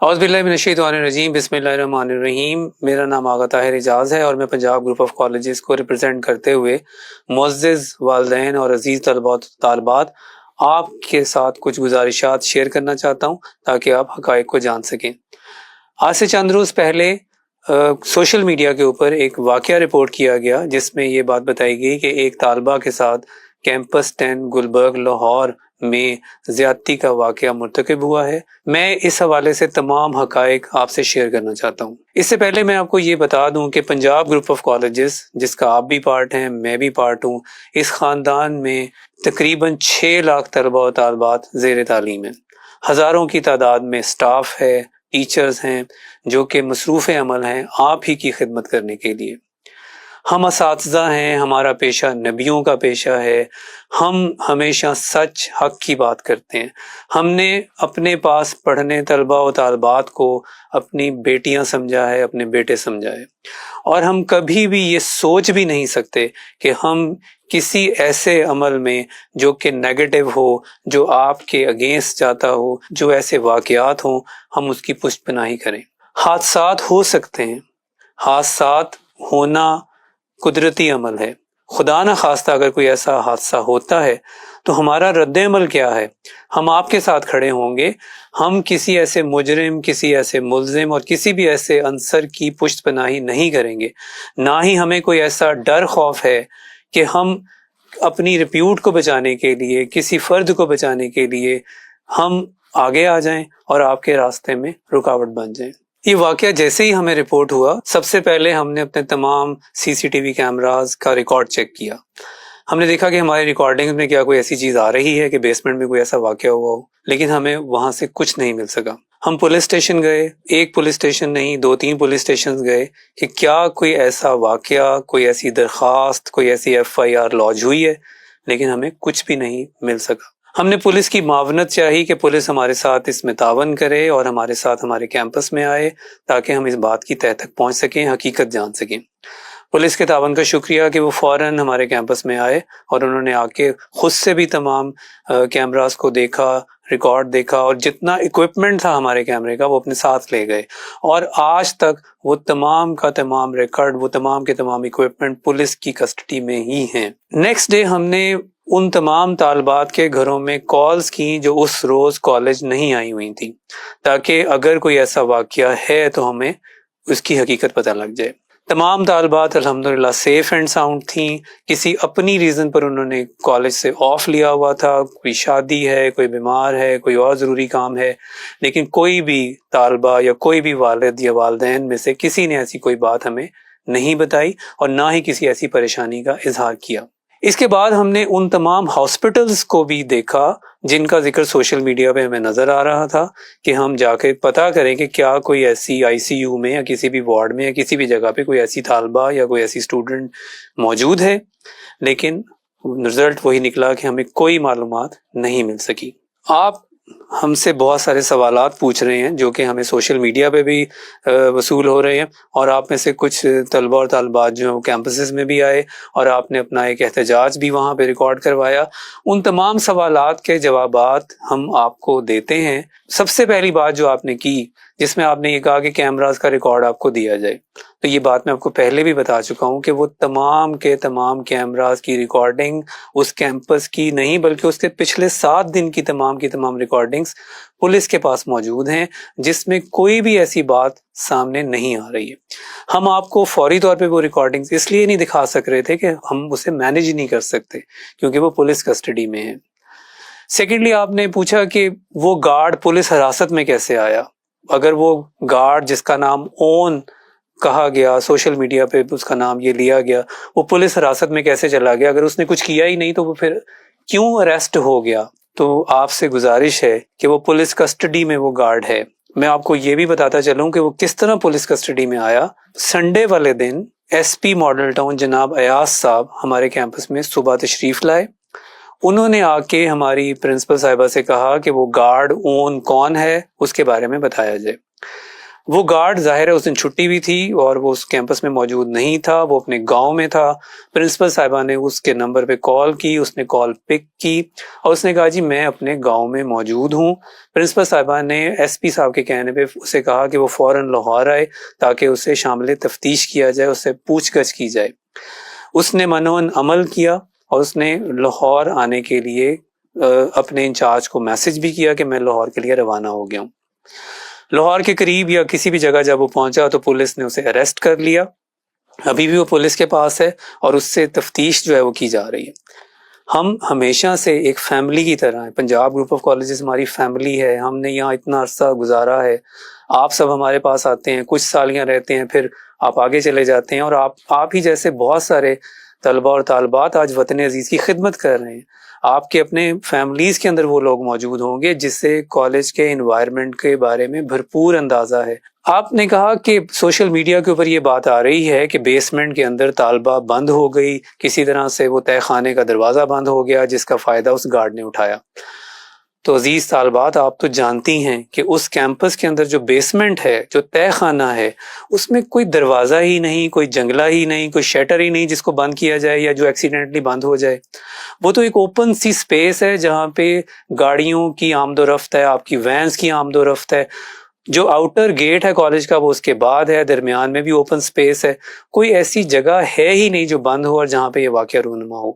औज़ बिल्लाहि मिनश्शैतानिर्रजीम बिस्मिल्लाहिर्रहमानिर्रहीम। मेरा नाम आगा ताहिर एजाज है और मैं पंजाब ग्रुप ऑफ कॉलेजेस को रिप्रेजेंट करते हुए मुअज़्ज़िज़ वालिदैन और अजीज़ तलबा व तालिबात आपके साथ कुछ गुजारिशात शेयर करना चाहता हूँ ताकि आप हक़ाइक़ को जान सकें। आज से चंद रोज़ पहले सोशल मीडिया के ऊपर एक वाक़या रिपोर्ट किया गया जिसमें ये बात बताई गई कि एक तालिबा के साथ कैंपस 10 गुलबर्ग लाहौर में ज़्यादती का वाक़या मुर्तकिब हुआ है। मैं इस हवाले से तमाम हक़ाइक़ आपसे शेयर करना चाहता हूँ। इससे पहले मैं आपको ये बता दूँ कि पंजाब ग्रुप ऑफ कॉलेजेस, जिसका आप भी पार्ट हैं, मैं भी पार्ट हूँ, इस ख़ानदान में तकरीबन 6 लाख तलबा व तालिबात ज़ेर तालीम हैं। हज़ारों की तादाद में स्टाफ है, टीचर्स हैं जो कि मसरूफ़ अमल हैं आप ही की खिदमत करने के लिए। हम असातिज़ा हैं, हमारा पेशा नबियों का पेशा है, हम हमेशा सच हक की बात करते हैं। हमने अपने पास पढ़ने तलबा व तालिबात को अपनी बेटियां समझा है, अपने बेटे समझा है, और हम कभी भी ये सोच भी नहीं सकते कि हम किसी ऐसे अमल में जो कि नेगेटिव हो, जो आपके अगेंस्ट जाता हो, जो ऐसे वाक़यात हों, हम उसकी पुष्टपनाही करें। हादसात हो सकते हैं, हादसात होना कुदरती अमल है। खुदा न खास्ता अगर कोई ऐसा हादसा होता है तो हमारा रद्द अमल क्या है? हम आपके साथ खड़े होंगे। हम किसी ऐसे मुजरिम, किसी ऐसे मुल्जिम और किसी भी ऐसे अंसर की पुष्टपनाही नहीं करेंगे। ना ही हमें कोई ऐसा डर खौफ है कि हम अपनी रिप्यूट को बचाने के लिए, किसी फर्द को बचाने के लिए हम आगे आ जाएं और आपके रास्ते में रुकावट बन जाएं। ये वाक़या जैसे ही हमें रिपोर्ट हुआ, सबसे पहले हमने अपने तमाम सीसीटीवी कैमरास का रिकॉर्ड चेक किया। हमने देखा कि हमारी रिकॉर्डिंग में क्या कोई ऐसी चीज़ आ रही है कि बेसमेंट में कोई ऐसा वाक़या हुआ हो, लेकिन हमें वहाँ से कुछ नहीं मिल सका। हम पुलिस स्टेशन गए, एक पुलिस स्टेशन नहीं 2-3 पुलिस स्टेशन गए कि क्या कोई ऐसा वाक़या, कोई ऐसी दरख्वास्त, कोई ऐसी FIR लॉन्च हुई है, लेकिन हमें कुछ भी नहीं मिल सका। हमने पुलिस की मावनत चाही कि पुलिस हमारे साथ इसमें तावन करे और हमारे साथ हमारे कैंपस में आए ताकि हम इस बात की तह तक पहुंच सकें, हकीकत जान सकें। पुलिस के तावन का शुक्रिया कि वो फौरन हमारे कैंपस में आए और उन्होंने आके खुद से भी तमाम कैमरास को देखा, रिकॉर्ड देखा और जितना इक्विपमेंट था हमारे कैमरे का वो अपने साथ ले गए, और आज तक वो तमाम का तमाम रिकॉर्ड, वो तमाम के तमाम इक्विपमेंट पुलिस की कस्टडी में ही हैं। नेक्स्ट डे हमने उन तमाम तालिबात के घरों में कॉल्स की जो उस रोज कॉलेज नहीं आई हुई थी, ताकि अगर कोई ऐसा वाक़या है तो हमें उसकी हकीकत पता लग जाए। तमाम तालिबात अल्हम्दुलिल्लाह सेफ एंड साउंड थी। किसी अपनी रीज़न पर उन्होंने कॉलेज से ऑफ लिया हुआ था, कोई शादी है, कोई बीमार है, कोई और ज़रूरी काम है, लेकिन कोई भी तालिबा या कोई भी वालिद या वालिदैन में से किसी ने ऐसी कोई बात हमें नहीं बताई और ना ही किसी ऐसी परेशानी का इजहार किया। इसके बाद हमने उन तमाम हॉस्पिटल्स को भी देखा जिनका जिक्र सोशल मीडिया पे हमें नजर आ रहा था कि हम जाके पता करें कि क्या कोई ऐसी ICU में या किसी भी वार्ड में या किसी भी जगह पे कोई ऐसी तालिबा या कोई ऐसी स्टूडेंट मौजूद है, लेकिन रिजल्ट वही निकला कि हमें कोई मालूमात नहीं मिल सकी। आप हमसे बहुत सारे सवालात पूछ रहे हैं जो कि हमें सोशल मीडिया पे भी वसूल हो रहे हैं, और आप में से कुछ तलबा और तालिबात जो हैं वो कैंपसेस में भी आए और आपने अपना एक एहतजाज भी वहाँ पे रिकॉर्ड करवाया। उन तमाम सवालात के जवाबात हम आपको देते हैं। सबसे पहली बात जो आपने की, जिसमें आपने ये कहा कि कैमरास का रिकॉर्ड आपको दिया जाए, तो ये बात मैं आपको पहले भी बता चुका हूँ कि वो तमाम के तमाम कैमरास की रिकॉर्डिंग उस कैंपस की नहीं बल्कि उसके पिछले 7 दिन की तमाम रिकॉर्डिंग्स पुलिस के पास मौजूद हैं, जिसमें कोई भी ऐसी बात सामने नहीं आ रही है। हम आपको फौरी तौर पे वो रिकॉर्डिंग्स इसलिए नहीं दिखा सक रहे थे कि हम उसे मैनेज ही नहीं कर सकते क्योंकि वो पुलिस कस्टडी में है। सेकेंडली आपने पूछा कि वो गार्ड पुलिस हिरासत में कैसे आया। अगर वो गार्ड जिसका नाम ओन कहा गया, सोशल मीडिया पे उसका नाम ये लिया गया, वो पुलिस हिरासत में कैसे चला गया? अगर उसने कुछ किया ही नहीं तो वो फिर क्यों अरेस्ट हो गया? तो आपसे गुजारिश है कि वो पुलिस कस्टडी में वो गार्ड है। मैं आपको ये भी बताता चलूं कि वो किस तरह पुलिस कस्टडी में आया। संडे वाले दिन SP मॉडल टाउन जनाब अयाज साहब हमारे कैंपस में सुबह तशरीफ लाए। उन्होंने आके हमारी प्रिंसिपल साहिबा से कहा कि वो गार्ड ओन कौन है, उसके बारे में बताया जाए। وہ گارڈ ظاہر ہے اس دن چھٹی بھی تھی اور وہ اس کیمپس میں موجود نہیں تھا، وہ اپنے گاؤں میں تھا۔ پرنسپل صاحبہ نے اس کے نمبر پہ کال کی، اس نے کال پک کی اور اس نے کہا جی میں اپنے گاؤں میں موجود ہوں۔ پرنسپل صاحبہ نے ایس پی صاحب کے کہنے پہ اسے کہا کہ وہ فوراً لاہور آئے تاکہ اسے شامل تفتیش کیا جائے، اس سے پوچھ گچھ کی جائے۔ اس نے منون عمل کیا اور اس نے لاہور آنے کے لیے اپنے انچارج کو میسج بھی کیا کہ میں لاہور کے لیے روانہ ہو گیا ہوں۔ لاہور کے قریب یا کسی بھی جگہ جب وہ پہنچا تو پولیس نے اسے اریسٹ کر لیا، ابھی بھی وہ پولیس کے پاس ہے اور اس سے تفتیش جو ہے وہ کی جا رہی ہے۔ ہم ہمیشہ سے ایک فیملی کی طرح ہیں، پنجاب گروپ آف کالجز ہماری فیملی ہے، ہم نے یہاں اتنا عرصہ گزارا ہے، آپ سب ہمارے پاس آتے ہیں، کچھ سال یہاں رہتے ہیں، پھر آپ آگے چلے جاتے ہیں، اور آپ ہی جیسے بہت سارے طلباء اور طالبات آج وطن عزیز کی خدمت کر رہے ہیں۔ آپ کے اپنے فیملیز کے اندر وہ لوگ موجود ہوں گے جس سے کالج کے انوائرمنٹ کے بارے میں بھرپور اندازہ ہے۔ آپ نے کہا کہ سوشل میڈیا کے اوپر یہ بات آ رہی ہے کہ بیسمنٹ کے اندر طالبہ بند ہو گئی، کسی طرح سے وہ تہہ خانے کا دروازہ بند ہو گیا جس کا فائدہ اس گارڈ نے اٹھایا۔ تو عزیز طالبات، آپ تو جانتی ہیں کہ اس کیمپس کے اندر جو بیسمنٹ ہے، جو تہہ خانہ ہے، اس میں کوئی دروازہ ہی نہیں، کوئی جنگلہ ہی نہیں، کوئی شٹر ہی نہیں جس کو بند کیا جائے یا جو ایکسیڈنٹلی بند ہو جائے۔ وہ تو ایک اوپن سی سپیس ہے جہاں پہ گاڑیوں کی آمد و رفت ہے، آپ کی وینز کی آمد و رفت ہے۔ جو آؤٹر گیٹ ہے کالج کا وہ اس کے بعد ہے، درمیان میں بھی اوپن سپیس ہے، کوئی ایسی جگہ ہے ہی نہیں جو بند ہو اور جہاں پہ یہ واقعہ رونما ہو۔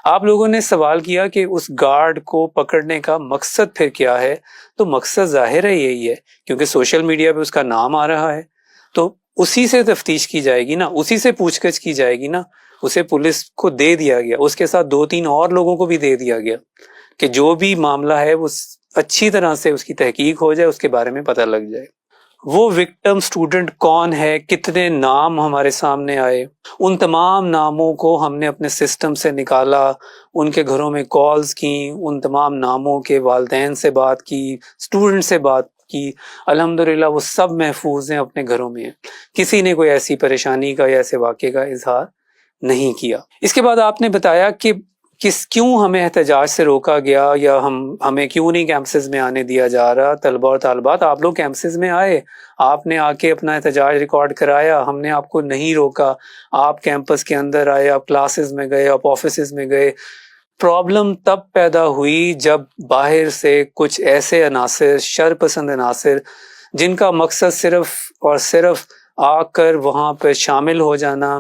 آپ لوگوں نے سوال کیا کہ اس گارڈ کو پکڑنے کا مقصد پھر کیا ہے، تو مقصد ظاہر ہے یہی ہے، کیونکہ سوشل میڈیا پہ اس کا نام آ رہا ہے تو اسی سے تفتیش کی جائے گی نا، اسی سے پوچھ گچھ کی جائے گی نا۔ اسے پولیس کو دے دیا گیا، اس کے ساتھ 2-3 اور لوگوں کو بھی دے دیا گیا کہ جو بھی معاملہ ہے وہ اچھی طرح سے اس کی تحقیق ہو جائے، اس کے بارے میں پتہ لگ جائے۔ وہ وکٹم سٹوڈنٹ کون ہے، کتنے نام ہمارے سامنے آئے، ان تمام ناموں کو ہم نے اپنے سسٹم سے نکالا، ان کے گھروں میں کالز کی، ان تمام ناموں کے والدین سے بات کی، سٹوڈنٹ سے بات کی، الحمدللہ وہ سب محفوظ ہیں، اپنے گھروں میں ہیں، کسی نے کوئی ایسی پریشانی کا یا ایسے واقعے کا اظہار نہیں کیا۔ اس کے بعد آپ نے بتایا کہ کیوں ہمیں احتجاج سے روکا گیا یا ہمیں کیوں نہیں کیمپسز میں آنے دیا جا رہا۔ طلباء اور طالبات، آپ لوگ کیمپسز میں آئے، آپ نے آ کے اپنا احتجاج ریکارڈ کرایا، ہم نے آپ کو نہیں روکا۔ آپ کیمپس کے اندر آئے، آپ کلاسز میں گئے، آپ آفیسز میں گئے۔ پرابلم تب پیدا ہوئی جب باہر سے کچھ ایسے عناصر، شر پسند عناصر، جن کا مقصد صرف اور صرف آ کر وہاں پہ شامل ہو جانا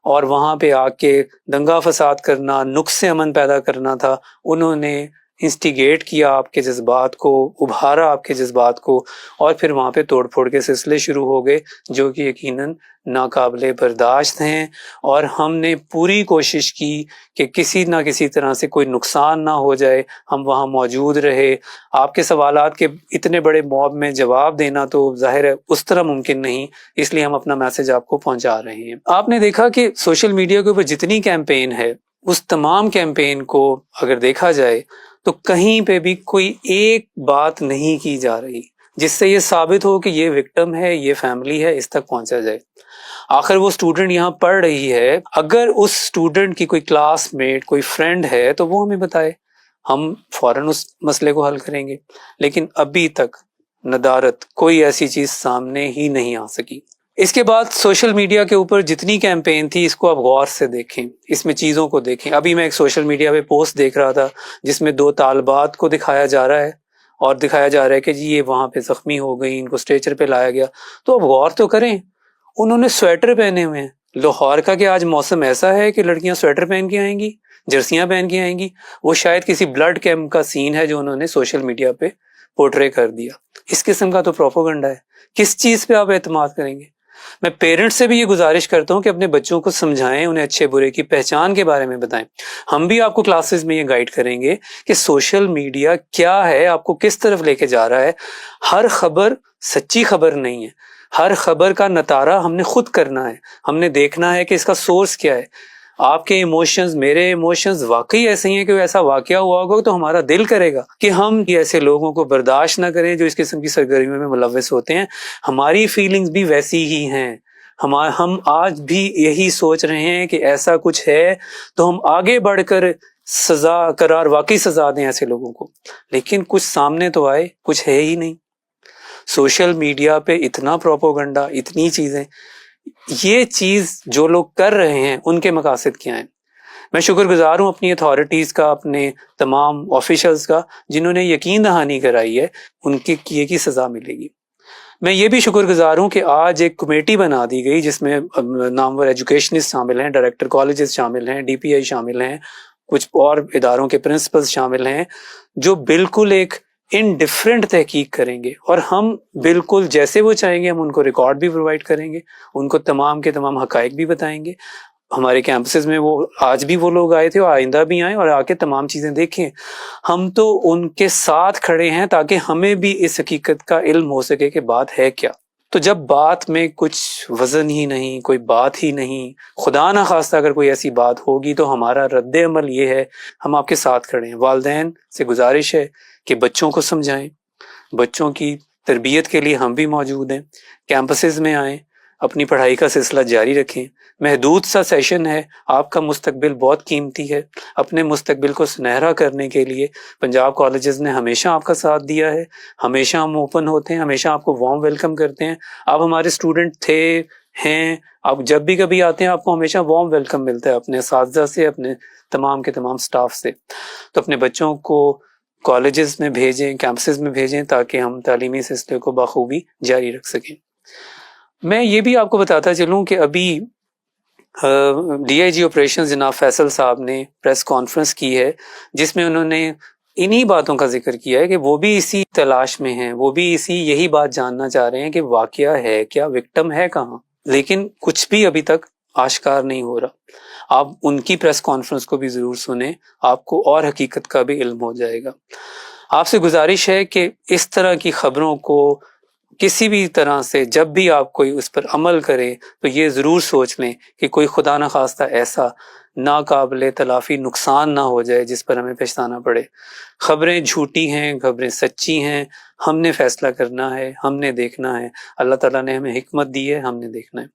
اور وہاں پہ آ کے دنگا فساد کرنا، نقص امن پیدا کرنا تھا، انہوں نے انسٹیگیٹ کیا آپ کے جذبات کو، ابھارا آپ کے جذبات کو، اور پھر وہاں پہ توڑ پھوڑ کے سلسلے شروع ہو گئے جو کہ یقیناً ناقابل برداشت ہیں۔ اور ہم نے پوری کوشش کی کہ کسی نہ کسی طرح سے کوئی نقصان نہ ہو جائے، ہم وہاں موجود رہے۔ آپ کے سوالات کے اتنے بڑے موب میں جواب دینا تو ظاہر ہے اس طرح ممکن نہیں، اس لیے ہم اپنا میسج آپ کو پہنچا رہے ہیں۔ آپ نے دیکھا کہ سوشل میڈیا کے اوپر جتنی کیمپین ہے، اس تمام کیمپین کو اگر دیکھا جائے تو کہیں پہ بھی کوئی ایک بات نہیں کی جا رہی جس سے یہ ثابت ہو کہ یہ وکٹم ہے، یہ فیملی ہے، اس تک پہنچا جائے۔ آخر وہ سٹوڈنٹ یہاں پڑھ رہی ہے، اگر اس سٹوڈنٹ کی کوئی کلاس میٹ، کوئی فرینڈ ہے تو وہ ہمیں بتائے، ہم فوراً اس مسئلے کو حل کریں گے۔ لیکن ابھی تک ندارت کوئی ایسی چیز سامنے ہی نہیں آ سکی۔ اس کے بعد سوشل میڈیا کے اوپر جتنی کیمپین تھی، اس کو آپ غور سے دیکھیں، اس میں چیزوں کو دیکھیں۔ ابھی میں ایک سوشل میڈیا پہ پوسٹ دیکھ رہا تھا جس میں 2 طالبات کو دکھایا جا رہا ہے اور دکھایا جا رہا ہے کہ جی یہ وہاں پہ زخمی ہو گئی، ان کو اسٹریچر پہ لایا گیا۔ تو اب غور تو کریں، انہوں نے سویٹر پہنے ہوئے ہیں۔ لاہور کا کہ آج موسم ایسا ہے کہ لڑکیاں سویٹر پہن کے آئیں گی، جرسیاں پہن کے آئیں گی۔ وہ شاید کسی بلڈ کیمپ کا سین ہے جو انہوں نے سوشل میڈیا پہ پورٹرے کر دیا۔ اس قسم کا تو پروپیگنڈا ہے، کس چیز پہ آپ اعتماد کریں گے؟ میں پیرنٹس سے بھی یہ گزارش کرتا ہوں کہ اپنے بچوں کو سمجھائیں، انہیں اچھے برے کی پہچان کے بارے میں بتائیں۔ ہم بھی آپ کو کلاسز میں یہ گائیڈ کریں گے کہ سوشل میڈیا کیا ہے، آپ کو کس طرف لے کے جا رہا ہے۔ ہر خبر سچی خبر نہیں ہے، ہر خبر کا نتارہ ہم نے خود کرنا ہے، ہم نے دیکھنا ہے کہ اس کا سورس کیا ہے۔ آپ کے ایموشنز، میرے ایموشنز واقعی ایسے ہی ہیں کہ ایسا واقعہ ہوا ہوگا تو ہمارا دل کرے گا کہ ہم ایسے لوگوں کو برداشت نہ کریں جو اس قسم کی سرگرمیوں میں ملوث ہوتے ہیں۔ ہماری فیلنگز بھی ویسی ہی ہیں، ہم آج بھی یہی سوچ رہے ہیں کہ ایسا کچھ ہے تو ہم آگے بڑھ کر سزا قرار واقعی سزا دیں ایسے لوگوں کو، لیکن کچھ سامنے تو آئے، کچھ ہے ہی نہیں۔ सोशल मीडिया पे इतना प्रोपोगंडा, इतनी चीज़ें, ये चीज़ जो लोग कर रहे हैं उनके मकासद क्या हैं? मैं शुक्रगुजार हूँ अपनी अथॉरिटीज़ का, अपने तमाम ऑफिशियल्स का, जिन्होंने यकीन दहानी कराई है, उनके किए की सज़ा मिलेगी। मैं ये भी शुक्रगुजार हूँ कि आज एक कमेटी बना दी गई जिसमें नामवर एजुकेशनिस्ट शामिल हैं, डायरेक्टर कॉलेजेस शामिल हैं, DPI शामिल हैं, कुछ और इदारों के प्रिंसिपल्स शामिल हैं, जो बिल्कुल एक इनडिफरेंट तहकीक करेंगे, और हम बिल्कुल जैसे वो चाहेंगे हम उनको रिकॉर्ड भी प्रोवाइड करेंगे, उनको तमाम के तमाम हकायक भी बताएंगे। हमारे कैंपसेस में वो आज भी वो लोग आए थे और आइंदा भी आए और आके तमाम चीज़ें देखें। हम तो उनके साथ खड़े हैं ताकि हमें भी इस हकीकत का इल्म हो सके कि बात है क्या। तो जब बात में कुछ वज़न ही नहीं, कोई बात ही नहीं, खुदा ना खास्ता अगर कोई ऐसी बात होगी, तो हमारा रद्द अमल ये है, हम आपके साथ खड़े हैं। वालिदैन से गुजारिश है कि बच्चों को समझाएं, बच्चों की तरबियत के लिए हम भी मौजूद हैं। कैंपसेस में आएँ, अपनी पढ़ाई का सिलसिला जारी रखें। महदूद सा सेशन है, आपका मुस्तकबिल बहुत कीमती है। अपने मुस्तकबिल को सुनहरा करने के लिए पंजाब कॉलेजेस ने हमेशा आपका साथ दिया है, हमेशा हम ओपन होते हैं, हमेशा आपको वार्म वेलकम करते हैं। आप हमारे स्टूडेंट थे, हैं, आप जब भी कभी आते हैं आपको हमेशा वार्म वेलकम मिलता है अपने असातिज़ा से, अपने तमाम के तमाम स्टाफ से। तो अपने बच्चों को कॉलेजेस में भेजें, कैंपसेस में भेजें, ताकि हम तालीमी सिलसिले को बखूबी जारी रख सकें। मैं ये भी आपको बताता चलूँ कि अभी DIG ऑपरेशन जनाब फैसल साहब ने प्रेस कॉन्फ्रेंस की है, जिसमें उन्होंने इन्हीं बातों का जिक्र किया है कि वो भी इसी तलाश में हैं, वो भी यही बात जानना चाह रहे हैं कि वाकया है क्या, विक्टिम है कहाँ, लेकिन कुछ भी अभी तक आश्कार नहीं हो रहा। आप उनकी प्रेस कॉन्फ्रेंस को भी ज़रूर सुने, आपको और हकीकत का भी इल्म हो जाएगा। आपसे गुजारिश है कि इस तरह की खबरों को किसी भी तरह से जब भी आप कोई उस पर अमल करें तो ये ज़रूर सोच लें कि कोई खुदा न खास्ता ऐसा नाकाबिले तलाफ़ी नुकसान ना हो जाए जिस पर हमें पछताना पड़े। खबरें झूठी हैं, खबरें सच्ची हैं, हमने फ़ैसला करना है, हमने देखना है। अल्लाह ताला ने हमें हिकमत दी है, हमने देखना है।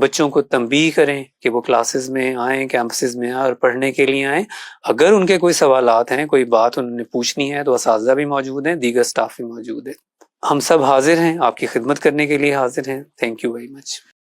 बच्चों को तंबीह करें कि वो क्लासेस में आएँ, कैंपसेस में आएँ और पढ़ने के लिए आएँ। अगर उनके कोई सवालात हैं, कोई बात उन्होंने पूछनी है, तो असातिज़ा भी मौजूद हैं, दीगर स्टाफ भी मौजूद है। हम सब हाजिर हैं, आपकी खिदमत करने के लिए हाजिर हैं। Thank you very much.